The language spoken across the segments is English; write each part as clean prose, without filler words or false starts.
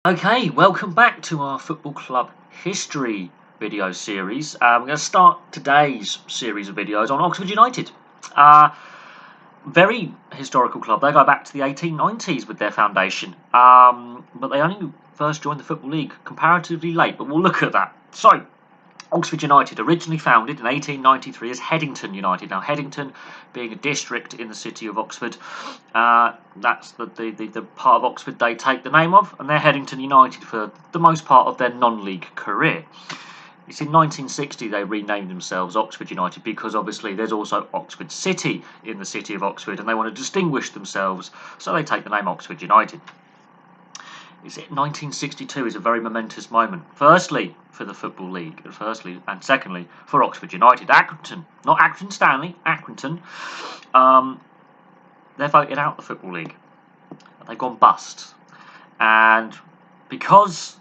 Okay, welcome back to our football club history video series. We're going to start today's series of videos on Oxford United. Very historical club. They go back to the 1890s with their foundation, but they only first joined the Football League comparatively late, but we'll look at that. So, Oxford United, originally founded in 1893 as Headington United. Now, Headington being a district in the city of Oxford, that's the part of Oxford they take the name of, and they're Headington United for the most part of their non-league career. It's in 1960 they renamed themselves Oxford United because obviously there's also Oxford City in the city of Oxford and they want to distinguish themselves, so they take the name Oxford United. 1962 is a very momentous moment. Firstly, for the Football League, and secondly, for Oxford United. Accrington, not Accrington Stanley, Accrington, they're voted out the Football League. They've gone bust. And because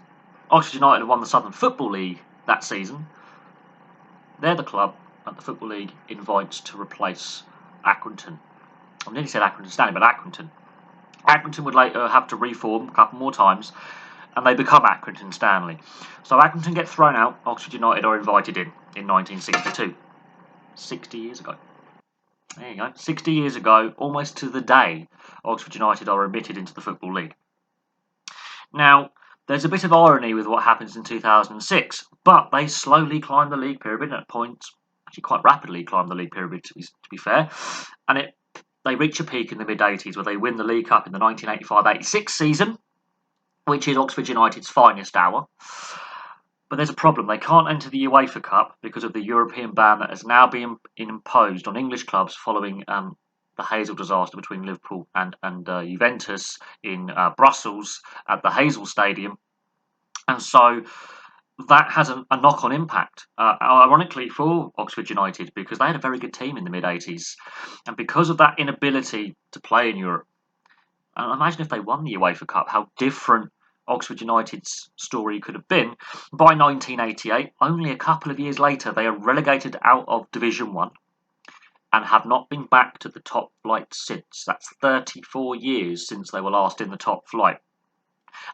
Oxford United have won the Southern Football League that season, they're the club that the Football League invites to replace Accrington. I nearly said Accrington Stanley, but Accrington. Accrington would later have to reform a couple more times, and they become Accrington Stanley. So Accrington get thrown out, Oxford United are invited in 1962. 60 years ago. There you go. 60 years ago, almost to the day, Oxford United are admitted into the Football League. Now, there's a bit of irony with what happens in 2006, but they slowly climb the league pyramid at points, actually quite rapidly climb the league pyramid to be fair, and they reach a peak in the mid-80s where they win the League Cup in the 1985-86 season, which is Oxford United's finest hour. But there's a problem. They can't enter the UEFA Cup because of the European ban that has now been imposed on English clubs following the Hazel disaster between Liverpool and Juventus in Brussels at the Hazel Stadium. And so that has a knock-on impact, ironically, for Oxford United, because they had a very good team in the mid-80s. And because of that inability to play in Europe, and imagine if they won the UEFA Cup, how different Oxford United's story could have been. By 1988, only a couple of years later, they are relegated out of Division 1 and have not been back to the top flight since. That's 34 years since they were last in the top flight.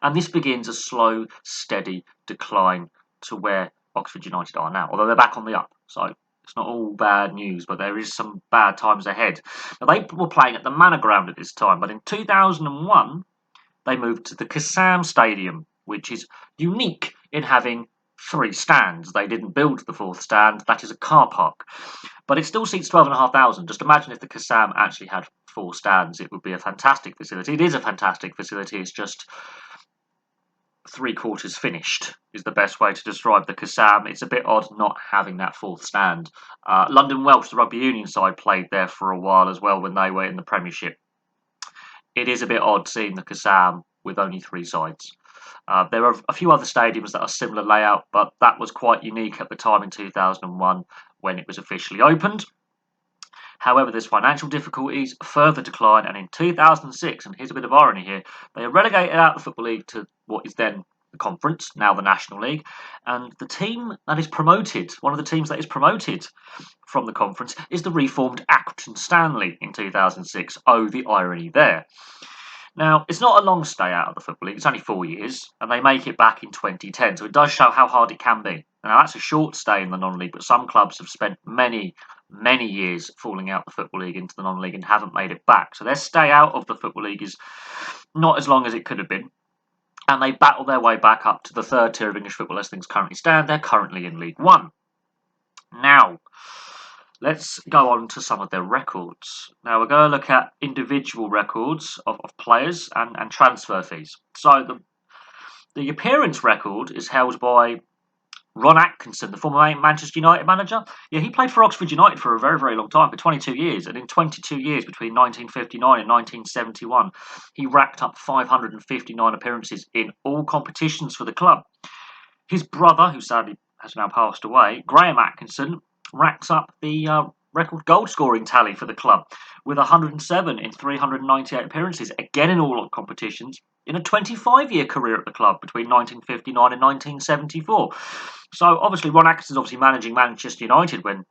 And this begins a slow, steady decline to where Oxford United are now, although they're back on the up. So it's not all bad news, but there is some bad times ahead. Now, they were playing at the Manor Ground at this time, but in 2001, they moved to the Kassam Stadium, which is unique in having 3 stands. They didn't build the 4th stand. That is a car park. But it still seats 12,500. Just imagine if the Kassam actually had 4 stands. It would be a fantastic facility. It is a fantastic facility. It's just 3/4 finished is the best way to describe the Kassam. It's a bit odd not having that 4th stand. London Welsh, the rugby union side, played there for a while as well when they were in the Premiership. It is a bit odd seeing the Kassam with only 3 sides. There are a few other stadiums that are similar layout, but that was quite unique at the time in 2001 when it was officially opened. However, there's financial difficulties, further decline, and in 2006, and here's a bit of irony here, they are relegated out of the Football League to what is then the Conference, now the National League, and the team that is promoted, one of the teams that is promoted from the Conference, is the reformed Accrington Stanley in 2006. Oh, the irony there. Now, it's not a long stay out of the Football League, it's only 4 years, and they make it back in 2010, so it does show how hard it can be. Now, that's a short stay in the non-league, but some clubs have spent many years falling out the Football League into the non-league and haven't made it back. So their stay out of the Football League is not as long as it could have been. And they battle their way back up to the 3rd tier of English football as things currently stand. They're currently in League One. Now, let's go on to some of their records. Now, we're going to look at individual records of players and transfer fees. So the appearance record is held by Ron Atkinson, the former Manchester United manager. Yeah, he played for Oxford United for a very, very long time, for 22 years. And in 22 years, between 1959 and 1971, he racked up 559 appearances in all competitions for the club. His brother, who sadly has now passed away, Graham Atkinson, racks up the record goal-scoring tally for the club with 107 in 398 appearances, again in all competitions, in a 25-year career at the club between 1959 and 1974. So obviously Ron Atkinson's obviously managing Manchester United when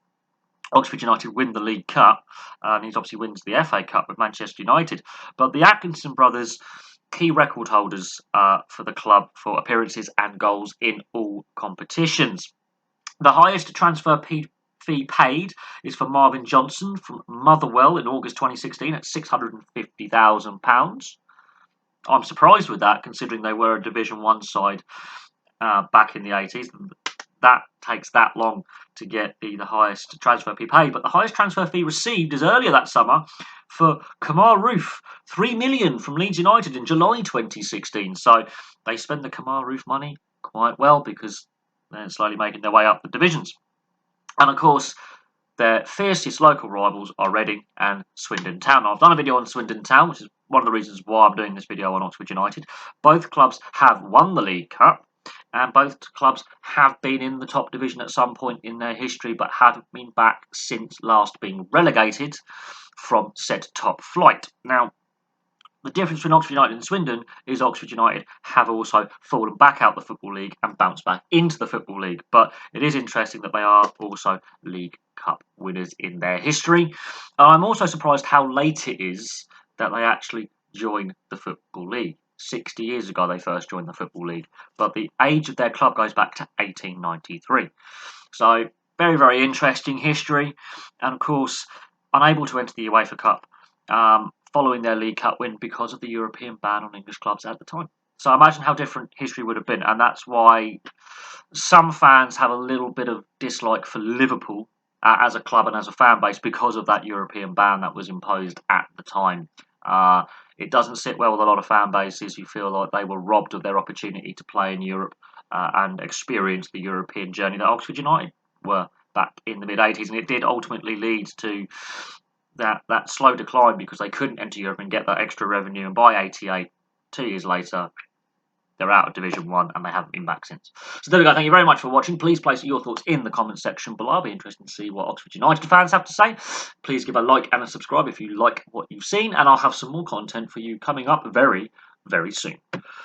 Oxford United win the League Cup, and he obviously wins the FA Cup with Manchester United. But the Atkinson brothers key record holders for the club for appearances and goals in all competitions. The highest transfer fee paid is for Marvin Johnson from Motherwell in August 2016 at £650,000. I'm surprised with that, considering they were a Division 1 side back in the 80s. That takes that long to get the highest transfer fee paid. But the highest transfer fee received is earlier that summer for Kamar Roof, £3 million from Leeds United in July 2016. So they spend the Kamar Roof money quite well because they're slowly making their way up the divisions. And of course, their fiercest local rivals are Reading and Swindon Town. Now, I've done a video on Swindon Town, which is one of the reasons why I'm doing this video on Oxford United. Both clubs have won the League Cup, and both clubs have been in the top division at some point in their history, but haven't been back since last being relegated from said top flight. Now, the difference between Oxford United and Swindon is Oxford United have also fallen back out the Football League and bounced back into the Football League. But it is interesting that they are also League Cup winners in their history. I'm also surprised how late it is that they actually joined the Football League. 60 years ago they first joined the Football League, but the age of their club goes back to 1893. So very, very interesting history. And of course, unable to enter the UEFA Cup following their League Cup win because of the European ban on English clubs at the time. So imagine how different history would have been, and that's why some fans have a little bit of dislike for Liverpool as a club and as a fan base because of that European ban that was imposed at the time. It doesn't sit well with a lot of fan bases who feel like they were robbed of their opportunity to play in Europe and experience the European journey that Oxford United were back in the mid-80s, and it did ultimately lead to that slow decline because they couldn't enter Europe and get that extra revenue, and by 88, 2 years later, they're out of Division 1 and they haven't been back since. So there we go. Thank you very much for watching. Please place your thoughts in the comments section below. I'll be interested to see what Oxford United fans have to say. Please give a like and a subscribe if you like what you've seen, and I'll have some more content for you coming up very, very soon.